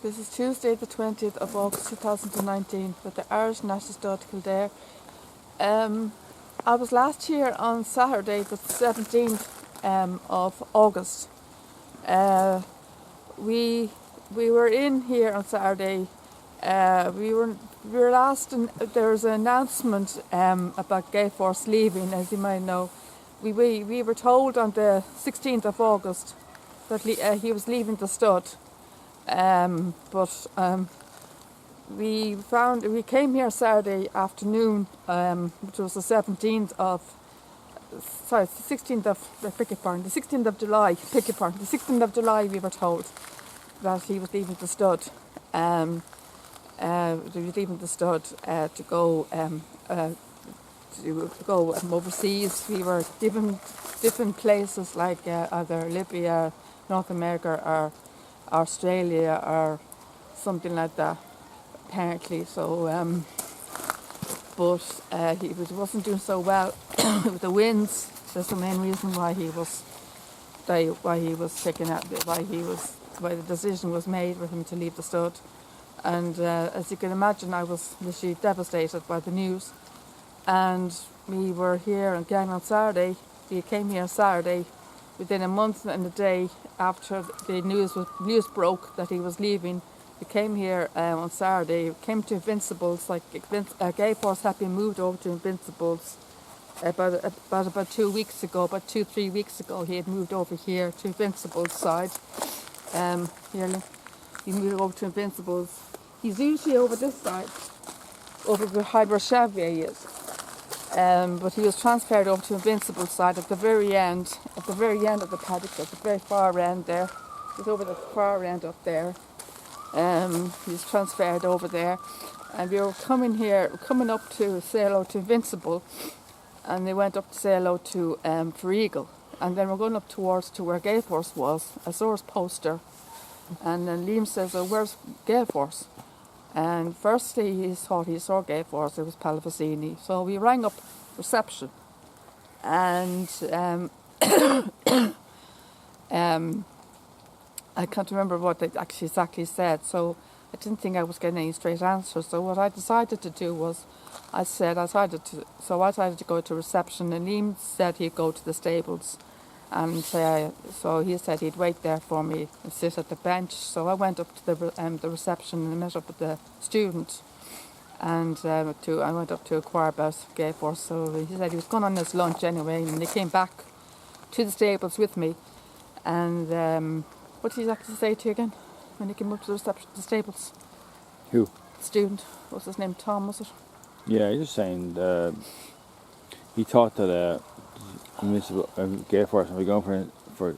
This is Tuesday the 20th of August 2019 with the Irish National Stud Kildare. I was last here on Saturday the 17th of August. We were in here on Saturday. We were last, and there was an announcement about Gay Force leaving, as you might know. We were told on the 16th of August that he was leaving the stud. We came here Saturday afternoon, which was the 16th of July, the 16th of July we were told that he was leaving the stud. He was leaving the stud to go overseas. We were given different places like either Libya, North America, or Australia, or something like that, apparently. So, he wasn't doing so well with the winds. That's the main reason why the decision was made for him to leave the stud. And as you can imagine, I was literally devastated by the news. And we were here again on Saturday. We came here Saturday. Within a month and a day after the news broke that he was leaving, we came here on Saturday. We came to Invincibles. Gay Force had been moved over to Invincibles about 2 weeks ago. About 2-3 weeks ago, he had moved over here to Invincibles side. He moved over to Invincibles. He's usually over this side, over where Hyber-Xavier is. But he was transferred over to Invincible side at the very end of the paddock, at the very far end there. He's over the far end up there. He's transferred over there. And we were coming up to say hello to Invincible, and they went up to say hello to For Eagle. And then we're going up towards to where Gay Force was. I saw his poster, and then Liam says, "Oh, where's Gay Force?" And firstly, he thought he saw Gay Force. It was Pallavicini. So we rang up reception, and I can't remember what they actually exactly said. So I didn't think I was getting any straight answers. So what I decided to do was, I decided to go to reception, and Liam said he'd go to the stables. And so he said he'd wait there for me and sit at the bench. So I went up to the reception and met up with the student, and I went up to inquire about Gay Force. So he said he was going on his lunch anyway, and he came back to the stables with me. And what did he actually say to you again when he came up to the stables? Who? The student. What's his name? Tom, was it? Yeah, he was saying he thought that Gay Force and we're going for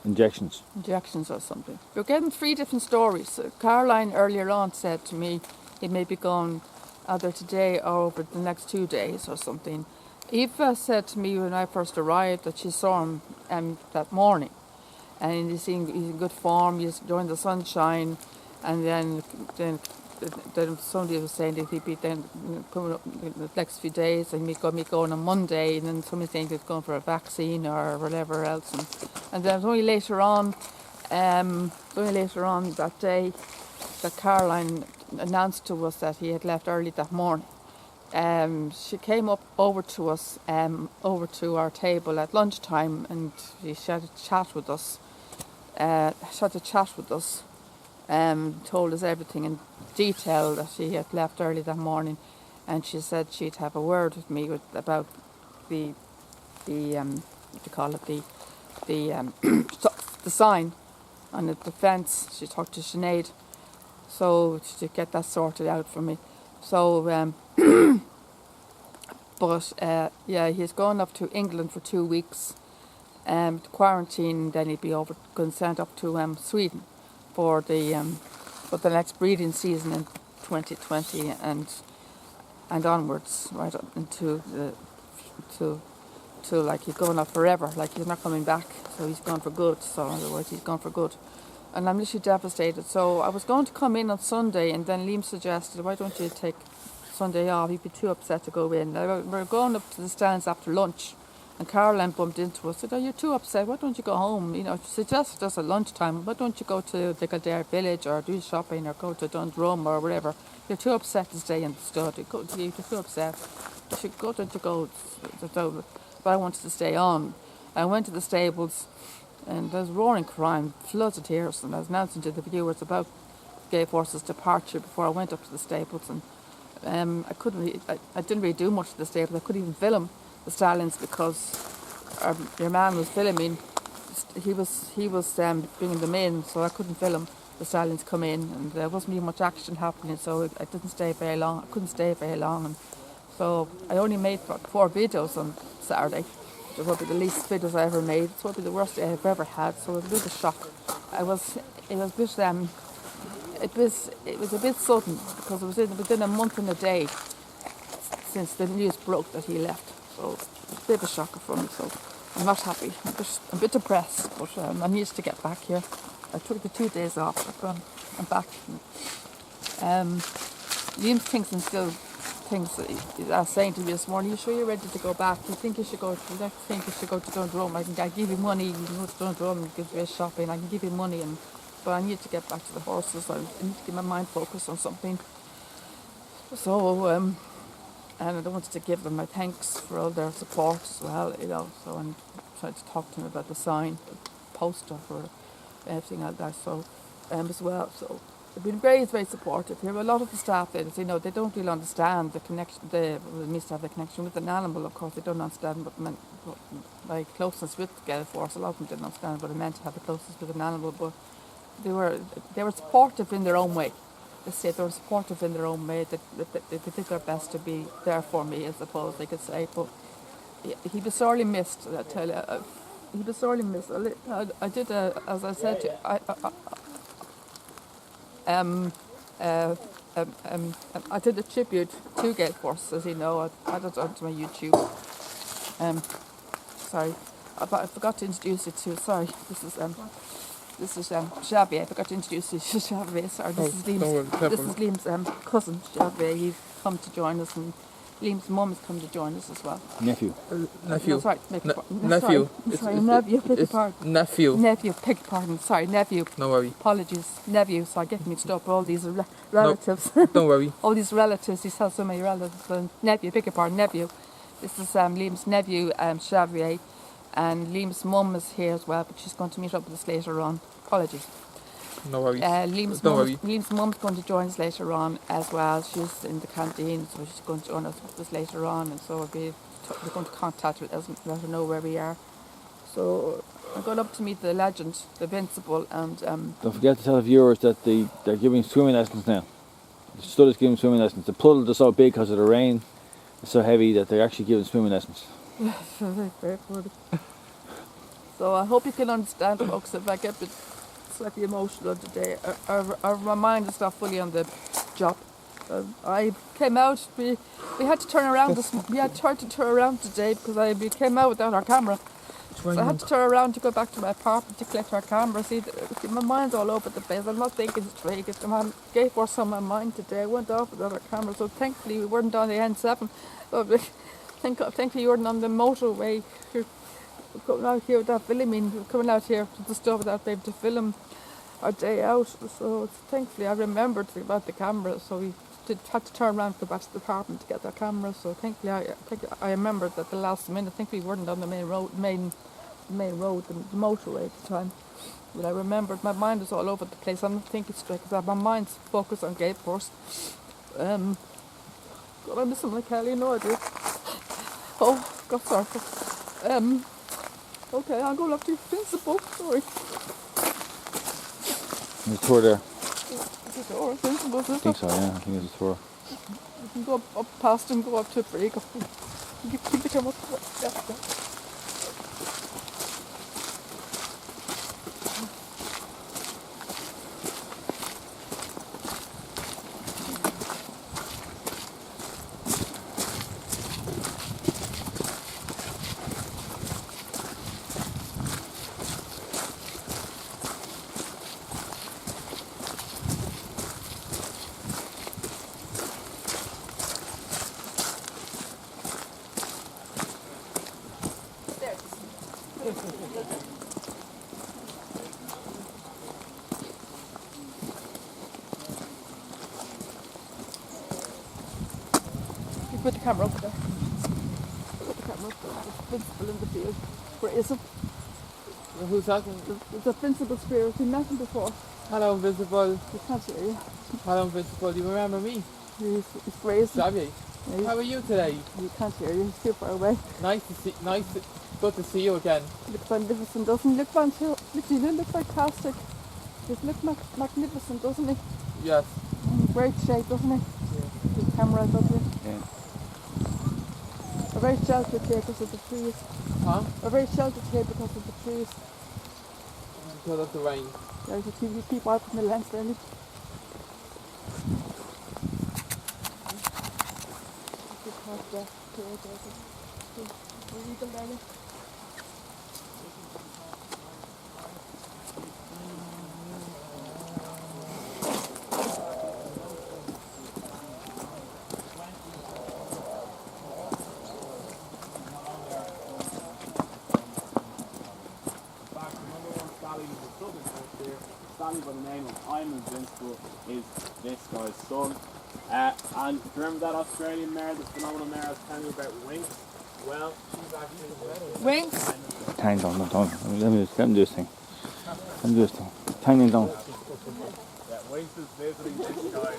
injections. Injections or something. We're getting 3 different stories. Caroline earlier on said to me he may be going either today or over the next 2 days or something. Eva said to me when I first arrived that she saw him that morning, and he's in good form. He's enjoying the sunshine, and then somebody was saying that he'd be then coming up in the next few days, and me going on Monday, and then somebody saying he was going for a vaccine or whatever else, and then it was only later on that day that Caroline announced to us that he had left early that morning. She came over to us, over to our table at lunchtime, and she had a chat with us. Told us everything in detail, that she had left early that morning, and she said she'd have a word with me about the sign on the fence. She talked to Sinead, so to get that sorted out for me. So, he's going up to England for 2 weeks, quarantine. Then he'd be sent up to Sweden for the next breeding season in 2020 and onwards, right up into like he's going up forever, like he's not coming back. So he's gone for good. So in other words, he's gone for good. And I'm literally devastated. So I was going to come in on Sunday, and then Liam suggested, why don't you take Sunday off? He'd be too upset to go in. We're going up to the stands after lunch, And Caroline bumped into us. Said, "Oh, you're too upset. Why don't you go home?" You know, she suggested us at lunchtime. Why don't you go to the Kildare village or do shopping or go to Dundrum or whatever? You're too upset to stay in the stud. You're too upset. You should go to go. But I wanted to stay on. I went to the stables, and there was roaring crying, floods of tears, and I was announcing to the viewers about Gay Force's departure before I went up to the stables, and I couldn't. I didn't really do much to the stables. I couldn't even film the stallions because your man was filming. He was bringing them in, so I couldn't film the stallions come in, and there wasn't really much action happening. So I didn't stay very long. I couldn't stay very long, and so I only made 4 videos on Saturday. It would be the least videos I ever made. It would be the worst day I've ever had. So it was a bit of a shock. It was a bit sudden because it was within a month and a day since the news broke that he left. So it's a bit of a shocker for me. So I'm not happy. I'm a bit depressed, but I need to get back here. I took the 2 days off, but I'm back. Liam thinks and still thinks. I was saying to me this morning, "You sure you're ready to go back? You think you should go? You think you should go to Dundrum? I can give you money. You can go to Dundrum and give you shopping. I can give you money but I need to get back to the horses. I need to get my mind focused on something." So, and I wanted to give them my thanks for all their support as well, you know. So I'm trying to talk to them about the sign, the poster, for everything like that. So, as well. So they've been very, very supportive here. A lot of the staff, you know, they don't really understand the connection. They used to have the connection with an animal, of course. They don't understand what my closeness with the Gale Force. A lot of them didn't understand what it meant to have the closeness with an animal, but they were supportive in their own way. They said they were supportive in their own way. They did their best to be there for me, I suppose they could say. But he was sorely missed. I tell you, he was sorely missed. I did, as I said, I did a tribute to Gale Force, as you know. I added it onto my YouTube. Sorry, I forgot to introduce you to. Sorry, this is Xavier. I forgot to introduce you to Xavier. Sorry, this is Liam's cousin, Xavier. He's come to join us, and Liam's mum has come to join us as well. Nephew. Nephew. No, sorry, Nephew. Sorry, nephew. Beg your pardon. Nephew. Nephew. Beg your pardon. Sorry, nephew. No worry. Apologies, nephew. So I get mixed up. All these relatives. No, don't worry. All these relatives. He has so many relatives. Nephew. Beg your pardon. Nephew. This is Liam's nephew, Xavier. And Liam's mum is here as well, but she's going to meet up with us later on. Apologies. No worries. Liam's mum's going to join us later on as well. She's in the canteen, so she's going to join us with us later on, and so we're going to contact her, let her know where we are. So I'm going up to meet the legend, the Invincible, and Don't forget to tell the viewers that they're giving swimming lessons now. The stud is giving swimming lessons. The puddle is so big because of the rain. It's so heavy that they're actually giving swimming lessons. very funny. So I hope you can understand, folks, if I get a bit slightly emotional today. My mind is not fully on the job. I came out. We had to turn around. We had tried to turn around today because we came out without our camera. So I had to turn around to go back to my apartment to collect our camera. See, my mind's all over the place. I'm not thinking straight. I gave Force on my mind today. I went off without our camera. So thankfully we weren't on the N7. But thankfully you weren't on the motorway. You're coming out here without filming. We're coming out here to the store without being able to film our day out. So thankfully I remembered about the camera. So we had to turn around and go back to the apartment to get our camera. So thankfully I remembered at the last minute. I think we weren't on the main road, the motorway at the time. But I remembered. My mind is all over the place. I'm not thinking straight because my mind's focused on Gale Force. God, I miss him like hell. You know I do. Oh, God, sorry. Okay, I'll go up to Invincible. Sorry. There's a tour there. Is it door? Invincible, is I it? think so, yeah. I think there's a tour. You can go up past him, go up to a break. Keep the camera. Yeah. Put the camera up there. Put the camera up there. There's Invincible in the field. Where is it? Who's talking? There's a Invincible spirit. We've met him before. Hello, Invincible. We can't hear you. Hello, Invincible. Do you remember me? He's raised. Xavier. Yeah, How are you today? you can't hear you. He's too far away. Good to see you again. Looks magnificent, doesn't he? Look literally looks fantastic. Just look magnificent, doesn't he? Yes. In great shape, doesn't he? Yeah. The camera is up here. Yeah. A very sheltered here because of the trees. Huh? A very sheltered here because of the trees. Because of the rain. There's a few people out from the lens there. Look. Sally by the name of I'm Invincible is this guy's son. And do you remember that Australian mare, the phenomenal mare I was telling you about, Winx? Well, she's actually Wings. Tang down, don't. Let me do this thing. Let me do this thing. Tang down. Yeah, Winx is visiting this guy.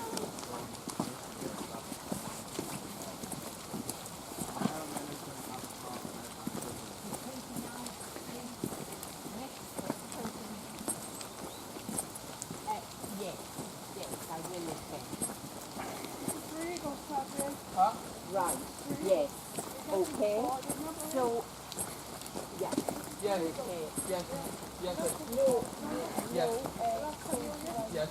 Right, yes, okay, so, yeah, Yes. okay. Yes. Yes. No, Yes. Yes.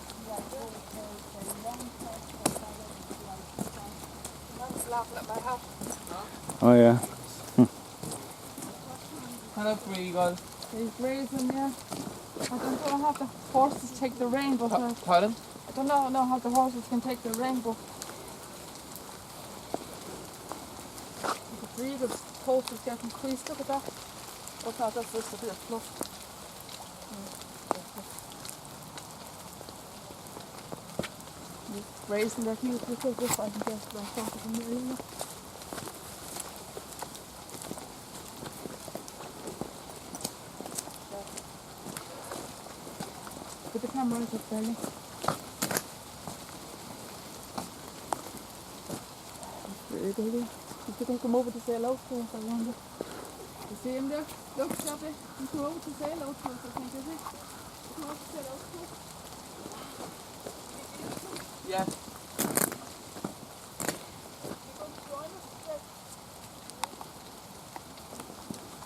Oh yeah. Hello, Freegal. He's raising, yeah. I don't know how the horses take the rain, but Pardon? I don't know how the horses can take the rain, but the breeder's post is getting creased. Look at that. What's that? That's just a bit of fluff. He's raising their huge because if I can get that front of the mirror. Put the camera right up there. Very good. You could come over to say hello to us, I wonder. You see him there? Look, Shabby. You come over to say hello to us, I think, is he? You come over to say hello to us. Yes. You're going to join us today.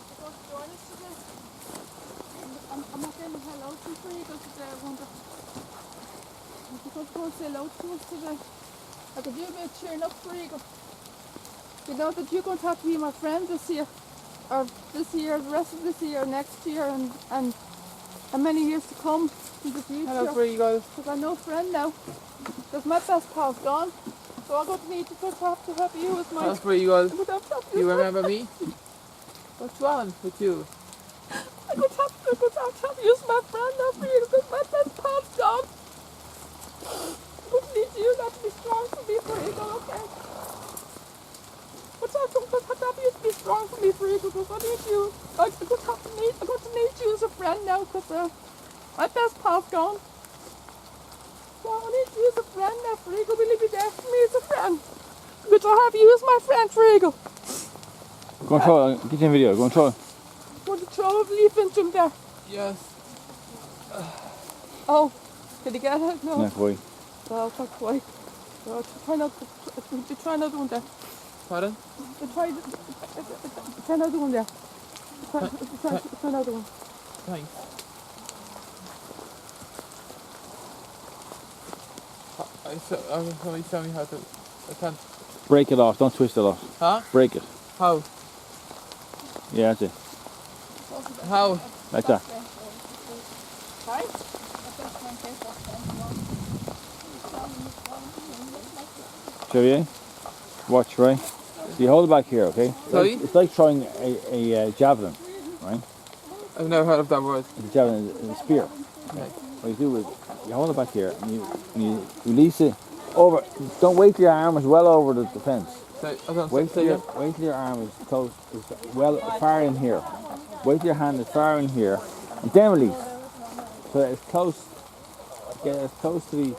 You're going to join us today. I'm not getting hello to you today, I wonder. You're going to go and say hello to us today. I could do a bit of cheering up for you. You know that you're going to have to be my friend this year, or this year, the rest of this year, next year, and many years to come in the future. Hello, Freegal. Because I'm no friend now. Because my best pal's gone. So I'm going to need to have to have you as my... Hello, Freegal. I'm going to have to have Do you remember me? What's wrong with you? I'm going to have you as my friend now for you, because my best pal's gone. I'm going to need you not to be strong for me, for you, okay? But I'm going to have you to be strong for me, for you, because I need you. I'm going to need you as a friend now, because my best pal's gone. So I need you as a friend now, Frigo. Will you be there for me as a friend? I'm going to have you as my friend, Frigo. Go and throw it. Get you in video. Go and throw it. I'm going to throw a leaf into him there. Yes. Oh, did he get it? No. Yeah, boy. Well, that's why. So try not doing that. Pardon? Try not doing that. Try not doing. Thanks. Somebody tell me how to... I can't... Break it off. Don't twist it off. Huh? Break it. How? Yeah, that's it. How? Like that. Xavier, watch, right? So you hold it back here, okay? Sorry? It's like throwing a javelin, right? I've never heard of that word. It's a javelin is a spear. Right. What you do is you hold it back here and you release it over. Don't wait till your arm is well over the fence. So, I don't Wait till your arm is close, is well far in here. Wait till your hand is far in here, and then release. So that it's close. Get as close to the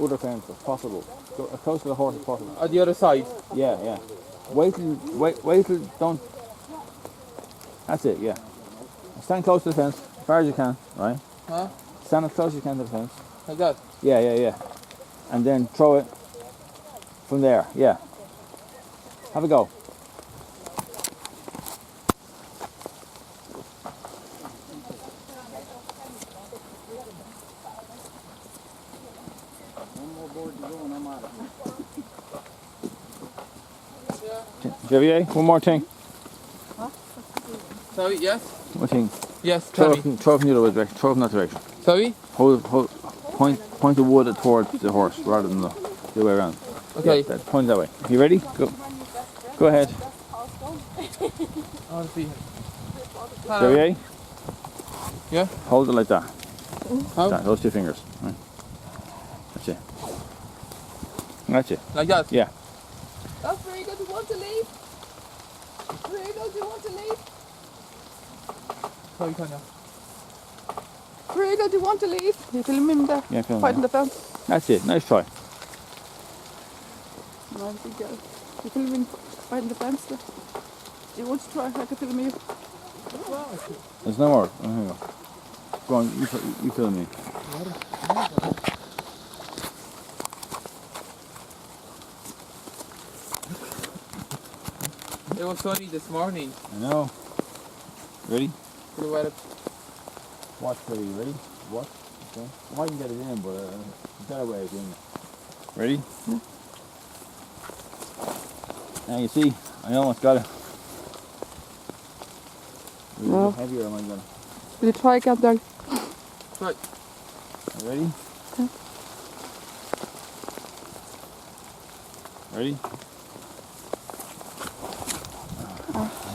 other fence as possible. Go as close to the horse as possible. On the other side. Yeah. Wait till don't. That's it. Yeah. Stand close to the fence, as far as you can. Right. Huh? Stand as close as you can to the fence. Like that. Yeah. And then throw it from there. Yeah. Have a go. Javier, one more thing. Sorry, yes? One thing. Yes, tell me. Throw from the other direction. Throw from that direction. Sorry? Point the wood towards the horse rather than the other way around. Okay. Yeah, point that way. You ready? Go ahead. I want to see him. Hello. Javier, Yeah? hold it like that. How? Those two fingers. Right. That's it. That's it. Like that? Yeah. Oh, Frigo, do you want to leave? Frigo, do you want to leave? Sorry, Tanya. Frigo, do you want to leave? You film him there, Yeah, film him, fighting yeah. the fence. That's it. Nice try. No, I think you film him fighting the fence there. Do you want to try? I can film you. There's no more. Oh, here you go. Go on. You film me. It was sunny this morning. I know. Ready? For the weather. Watch, ready? Ready? Watch. Okay. I might get it in, but a better way of doing it. Ready? Now you see, I almost got it. Is No. it heavier or am I gonna? Will you try again there? Right. Ready? Yeah. Ready?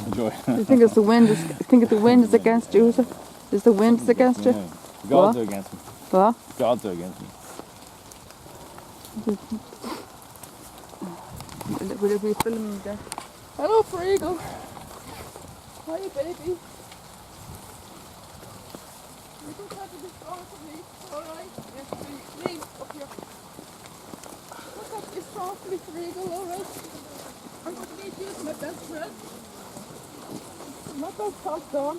Enjoy. You think it's the wind? You think it's the wind is against you? Is it? Is the wind is against you? Yeah. The gods What? are against me. What? The gods are against me. Will you be filming there? Hello, Frigo. Hi, baby. You don't have to be strong for me, alright? Yes, please. Lean up here. You don't have to be strong for me, Frigo, alright? I'm going to need you as my best friend. My best pal, Dawn.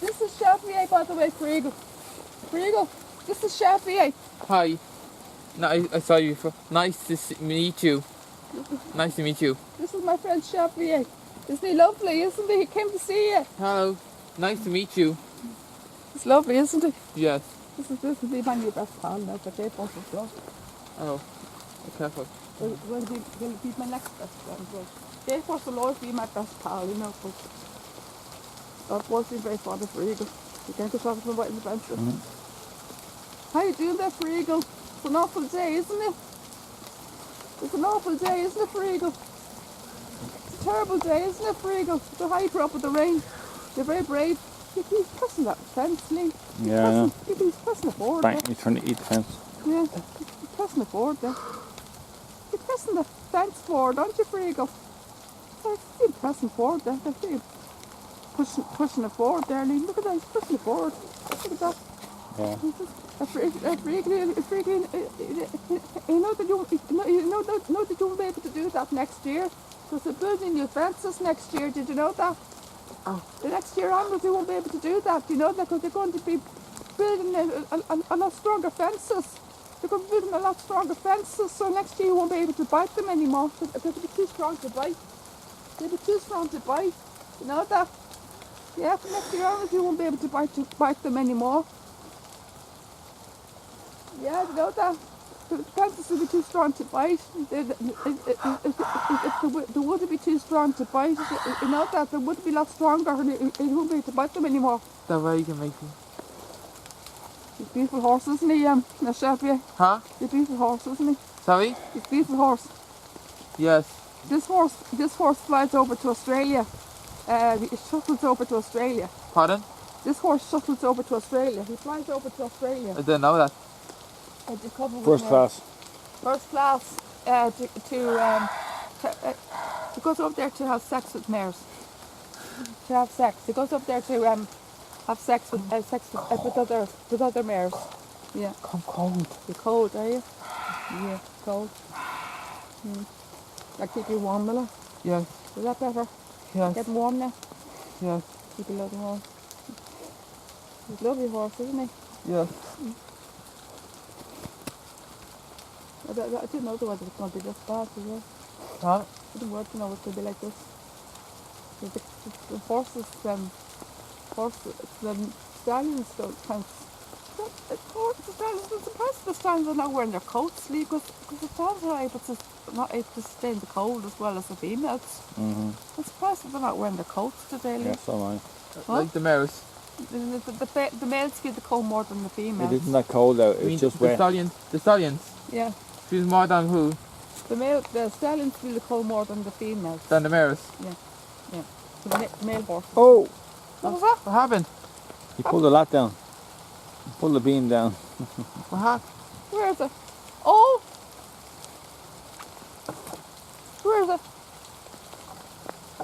This is Xavier, by the way, Frigo. Frigo, this is Xavier. Hi. No, I saw you before. Nice to meet you. Nice to meet you. This is my friend Xavier. Isn't he lovely, isn't he? He came to see you. Hello. Nice to meet you. It's lovely, isn't he? Yes. This is the man your best pal now, but they both of us. Oh. Be careful. Well, he'll be my next best friend. But they first will always be my best pal, you know. But I've always been very fond of Frigo. You can't go talking to him about in the bench. How you doing there, Frigo? It's an awful day, isn't it? It's an awful day, isn't it, Frigo? It's a terrible day, isn't it, Frigo? So how you grew up with the rain. You're very brave. He's pressing that fence, Lee. Yeah, I know. He's pressing the board. Bang, there. he's trying to eat the fence. Yeah, he's pressing the board there. You're pressing the fence forward, aren't you, Frigo? You're pressing forward there. You're pushing it forward there, Lee. Look at that, he's pushing it forward. Look at that. Yeah. You know that you won't be able to do that next year. Because they're building new fences next year. Did you know that? Oh. The next year onwards, you won't be able to do that. Do you know that? Because they're going to be building a lot stronger fences. They're going to be building a lot stronger fences. So next year you won't be able to bite them anymore. They'll be too strong to bite. They'll be too strong to bite. You know that? Yeah, for next year onwards, you won't be able to bite them anymore. Yeah, you know that. The fences will be too strong to bite. If the wood would be too strong to bite, you know that the wood would be a lot stronger and it won't be able to bite them anymore. That way you can make me. He's a beautiful horse, isn't he, Xavier? Huh? He's a beautiful horse, isn't he? Sorry? He's a beautiful horse. Yes. This horse flies over to Australia. He shuttles over to Australia. Pardon? This horse shuttles over to Australia. He flies over to Australia. I didn't know that. Covered First with, class. First class. he goes up there to have sex with mares. To have sex. He goes up there to have sex with other mares. Yeah. I'm cold. You're cold, are you? Yeah, cold. I keep you warm, will I? Yes, Is that better? yes, Getting warm now? yes, Keep you loaded warm. He's a lovely horse, isn't he? yes. I didn't know the weather was going to be this bad as well. Huh? I didn't want to know it was going to be like this. The horses, the stallions don't kind the stallions, I'm surprised the stallions are not wearing their coats, because the stallions are not able to stay in the cold as well as the females. Mm-hmm. I'm surprised that they're not wearing their coats today, Lee. Yeah, so am I. Like the mares. The males feel the cold more than the females. It isn't that cold out, I mean, it's just the wet. stallions. The stallions. Yeah. She's more than who? The stallions feel the cold more than the females. Than the mares. So the male horse. Oh! What was that? What happened? He pulled the lot down. He pulled the beam down. What happened? Where is it? Oh! Where is it?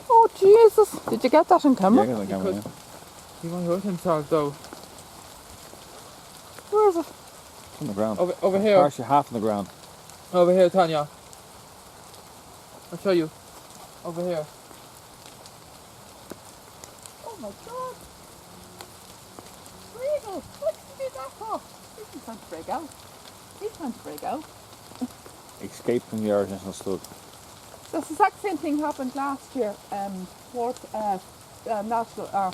Oh Jesus! Did you get that on Yeah, camera? 'cause I can't remember. He might hurt himself though. Where is it? It's on the ground. Over here. Partially half on the ground. Over here, Tanya. I'll show you. Over here. Oh my God! Regal! What did you do that for? He's trying to break out. He's trying to break out. Escape from the original stud. The exact same thing happened last year. National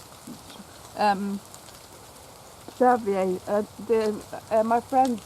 Xavier, my friends,